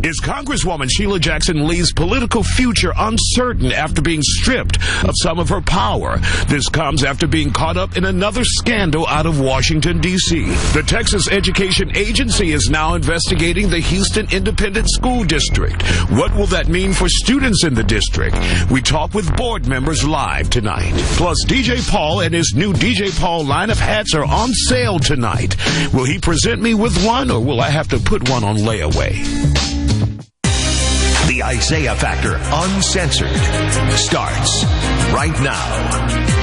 Is Congresswoman Sheila Jackson Lee's political future uncertain after being stripped of some of her power? This comes after being caught up in another scandal out of Washington, D.C. The Texas Education Agency is now investigating the Houston Independent School District. What will that mean for students in the district? We talk with board members live tonight. Plus, DJ Paul and his new DJ Paul line of hats are on sale tonight. Will he present me with one, or will I have to put one on layaway? The Isiah Factor Uncensored starts right now.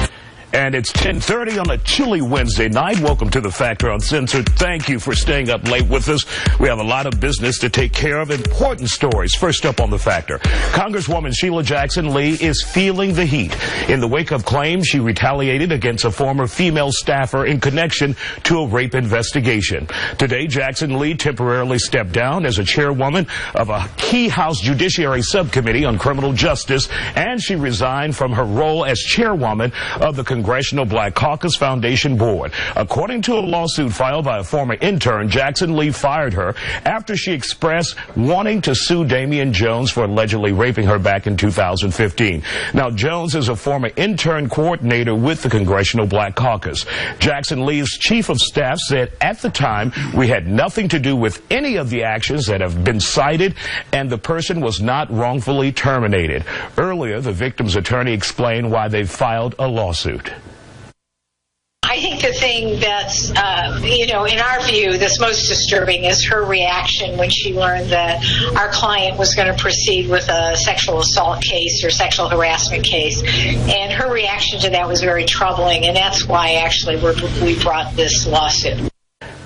And it's 10:30 on a chilly Wednesday night. Welcome to the Factor Uncensored. Thank you for staying up late with us. We have a lot of business to take care of, important stories. First up on the Factor, Congresswoman Sheila Jackson Lee is feeling the heat. In the wake of claims she retaliated against a former female staffer in connection to a rape investigation. Today, Jackson Lee temporarily stepped down as a chairwoman of a key House Judiciary Subcommittee on Criminal Justice, and she resigned from her role as chairwoman of the Congressional Black Caucus Foundation Board. According to a lawsuit filed by a former intern, Jackson Lee fired her after she expressed wanting to sue Damian Jones for allegedly raping her back in 2015. Now, Jones is a former intern coordinator with the Congressional Black Caucus. Jackson Lee's chief of staff said at the time, "We had nothing to do with any of the actions that have been cited, and the person was not wrongfully terminated." Earlier, the victim's attorney explained why they filed a lawsuit. I think the thing that's, in our view, that's most disturbing is her reaction when she learned that our client was going to proceed with a sexual assault case or sexual harassment case. And her reaction to that was very troubling, and that's why, actually, we brought this lawsuit.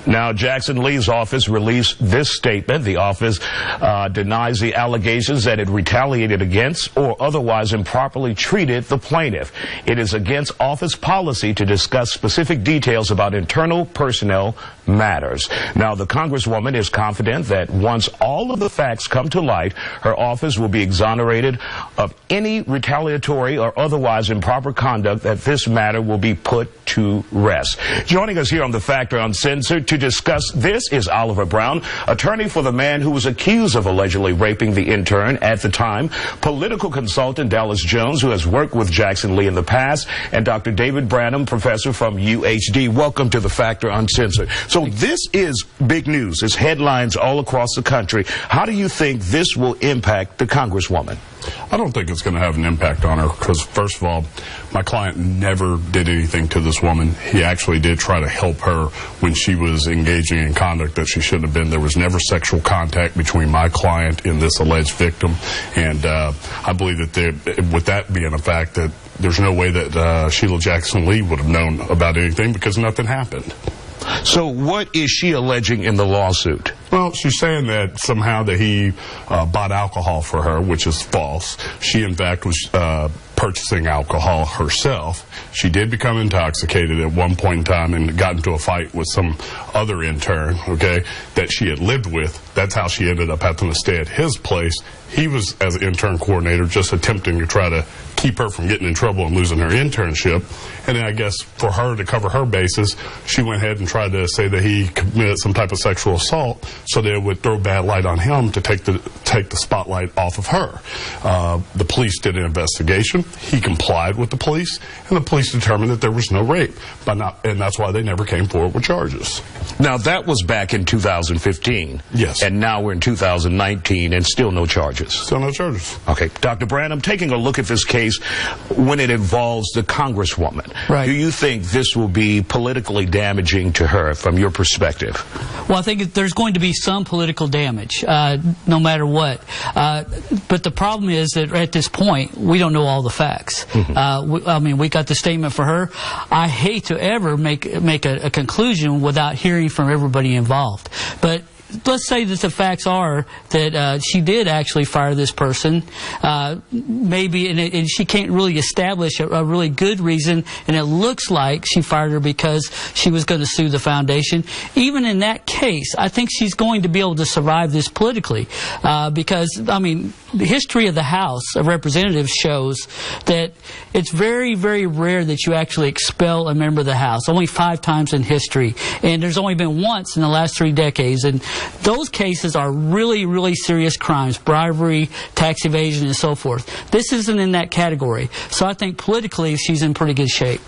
Now, Jackson Lee's office released this statement. The office denies the allegations that it retaliated against or otherwise improperly treated the plaintiff. It is against office policy to discuss specific details about internal personnel matters. Now, the Congresswoman is confident that once all of the facts come to light, her office will be exonerated of any retaliatory or otherwise improper conduct, that this matter will be put to rest. Joining us here on The Factor Uncensored to discuss this is Oliver Brown, attorney for the man who was accused of allegedly raping the intern at the time, political consultant Dallas Jones, who has worked with Jackson Lee in the past, and Dr. David Branham, professor from UHD. Welcome to The Factor Uncensored. So this is big news. It's headlines all across the country. How do you think this will impact the Congresswoman? I don't think it's going to have an impact on her because, first of all, my client never did anything to this woman. He actually did try to help her when she was engaging in conduct that she shouldn't have been. There was never sexual contact between my client and this alleged victim. And I believe that with that being a fact, that there's no way that Sheila Jackson Lee would have known about anything because nothing happened. So what is she alleging in the lawsuit? Well, she's saying that somehow that he bought alcohol for her, which is false. She, in fact, was purchasing alcohol herself. She did become intoxicated at one point in time and got into a fight with some other intern, okay, that she had lived with. That's how she ended up having to stay at his place. He was, as an intern coordinator, just attempting to try to keep her from getting in trouble and losing her internship. And then I guess for her to cover her bases, she went ahead and tried to say that he committed some type of sexual assault so that it would throw bad light on him to take the spotlight off of her. The police did an investigation. He complied with the police, and the police determined that there was no rape. And that's why they never came forward with charges. Now, that was back in 2015. Yes. And now we're in 2019 and still no charges. Still no charges. Okay. Dr. Branham, taking a look at this case when it involves the Congresswoman, right, do you think this will be politically damaging to her from your perspective? Well, I think there's going to be some political damage, no matter what. But the problem is that at this point, we don't know all the facts. Mm-hmm. We got the statement for her. I hate to ever make a conclusion without hearing from everybody involved. But let's say that the facts are that she did actually fire this person, maybe, and she can't really establish a really good reason, and it looks like she fired her because she was going to sue the foundation. Even in that case, I think she's going to be able to survive this politically, because, the history of the House of Representatives shows that it's very, very rare that you actually expel a member of the House. Only 5 times in history, and there's only been once in the last 3 decades. And Those cases are really, really serious crimes, bribery, tax evasion, and so forth. This isn't in that category. So I think politically she's in pretty good shape.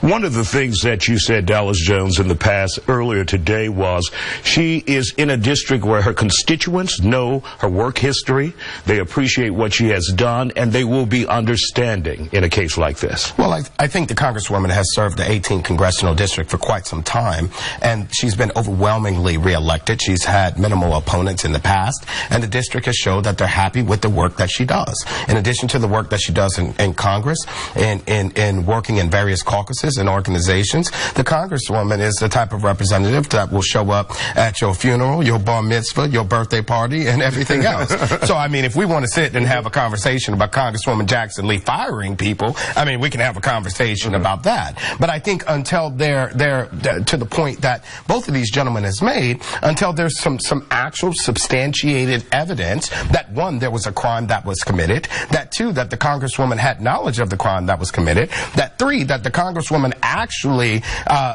One of the things that you said, Dallas Jones, in the past earlier today was she is in a district where her constituents know her work history, they appreciate what she has done, and they will be understanding in a case like this. Well, I think the Congresswoman has served the 18th Congressional District for quite some time, and she's been overwhelmingly reelected. She's had minimal opponents in the past, and the district has showed that they're happy with the work that she does. In addition to the work that she does in Congress and in working in various caucuses and organizations, the Congresswoman is the type of representative that will show up at your funeral, your bar mitzvah, your birthday party, and everything else. So, I mean, if we want to sit and have a conversation about Congresswoman Jackson Lee firing people, I mean, we can have a conversation about that. But I think until they're to the point that both of these gentlemen has made, until there's some actual substantiated evidence that, one, there was a crime that was committed, that, two, that the Congresswoman had knowledge of the crime that was committed, that, three, that the Congresswoman actually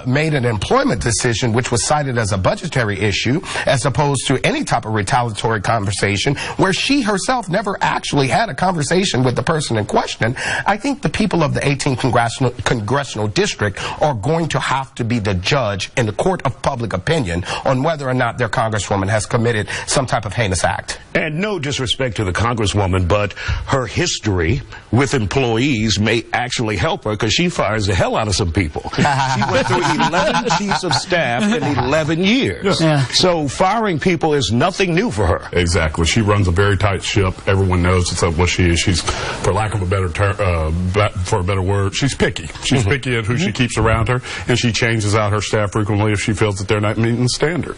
made an employment decision which was cited as a budgetary issue as opposed to any type of retaliatory conversation where she herself never actually had a conversation with the person in question, I think the people of the 18th Congressional District are going to have to be the judge in the court of public opinion on whether or not their Congresswoman has committed some type of heinous act. And no disrespect to the Congresswoman, but her history with employees may actually help her because she fires the hell out of some people. She went through 11 chiefs of staff in 11 years. Yeah. So firing people is nothing new for her. Exactly. She runs a very tight ship. Everyone knows it's what she is. She's, for lack of a better word, she's picky. She's picky at who she keeps around her, and she changes out her staff frequently if she feels that they're not meeting the standard.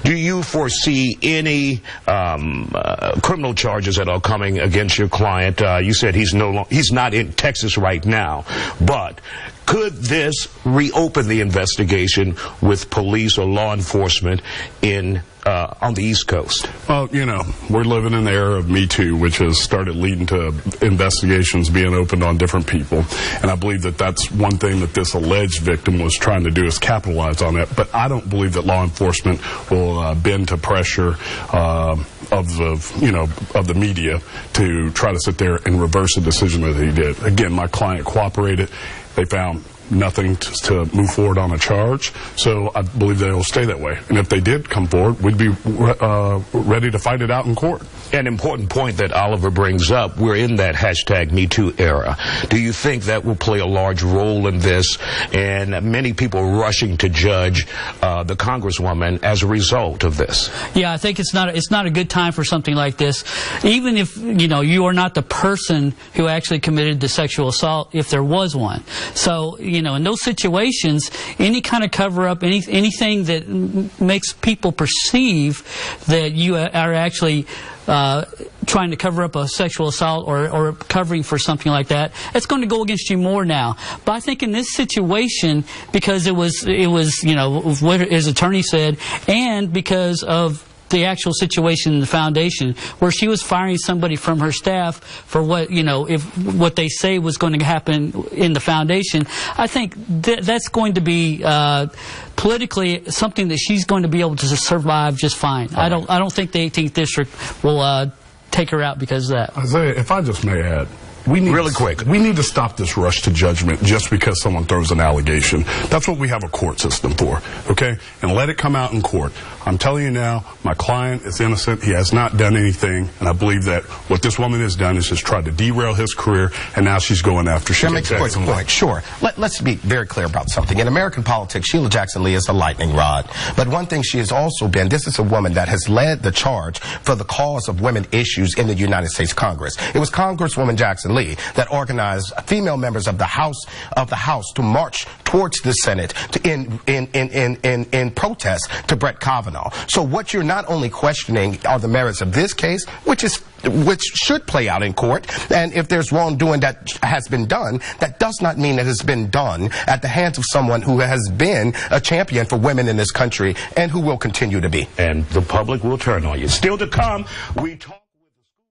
Do you foresee any criminal charges that are coming against your client? You said he's not in Texas right now, but could this reopen the investigation with police or law enforcement on the East Coast? Well, you know, we're living in the era of Me Too, which has started leading to investigations being opened on different people. And I believe that that's one thing that this alleged victim was trying to do, is capitalize on that. But I don't believe that law enforcement will bend to pressure of the media to try to sit there and reverse a decision that he did. Again, my client cooperated. They found nothing to move forward on a charge, so I believe they'll stay that way. And if they did come forward, we'd be ready to fight it out in court. An important point that Oliver brings up, we're in that hashtag #MeToo era. Do you think that will play a large role in this, and many people rushing to judge the Congresswoman as a result of this? Yeah, I think it's not a good time for something like this. Even if, you are not the person who actually committed the sexual assault, if there was one. So, in those situations, any kind of cover-up, anything that makes people perceive that you are actually trying to cover up a sexual assault or covering for something like that, it's going to go against you more now. But I think in this situation, because it was what his attorney said, and because of the actual situation in the foundation where she was firing somebody from her staff for what what they say was going to happen in the foundation, I think that's going to be politically something that she's going to be able to survive just fine. I don't think the 18th district will take her out because of that. Isiah, if I just may add, we need to stop this rush to judgment just because someone throws an allegation. That's what we have a court system for, okay? And let it come out in court. I'm telling you now, my client is innocent. He has not done anything, and I believe that what this woman has done is just tried to derail his career, and now she's going after. Can I make a quick point? Sure. Let's be very clear about something. In American politics, Sheila Jackson Lee is a lightning rod. But one thing she has also been, this is a woman that has led the charge for the cause of women issues in the United States Congress. It was Congresswoman Jackson Lee that organized female members of the House to march towards the Senate in protest to Brett Kavanaugh. So what you're not only questioning are the merits of this case, which should play out in court, and if there's wrongdoing that has been done, that does not mean it has been done at the hands of someone who has been a champion for women in this country and who will continue to be. And the public will turn on you. Still to come, we talk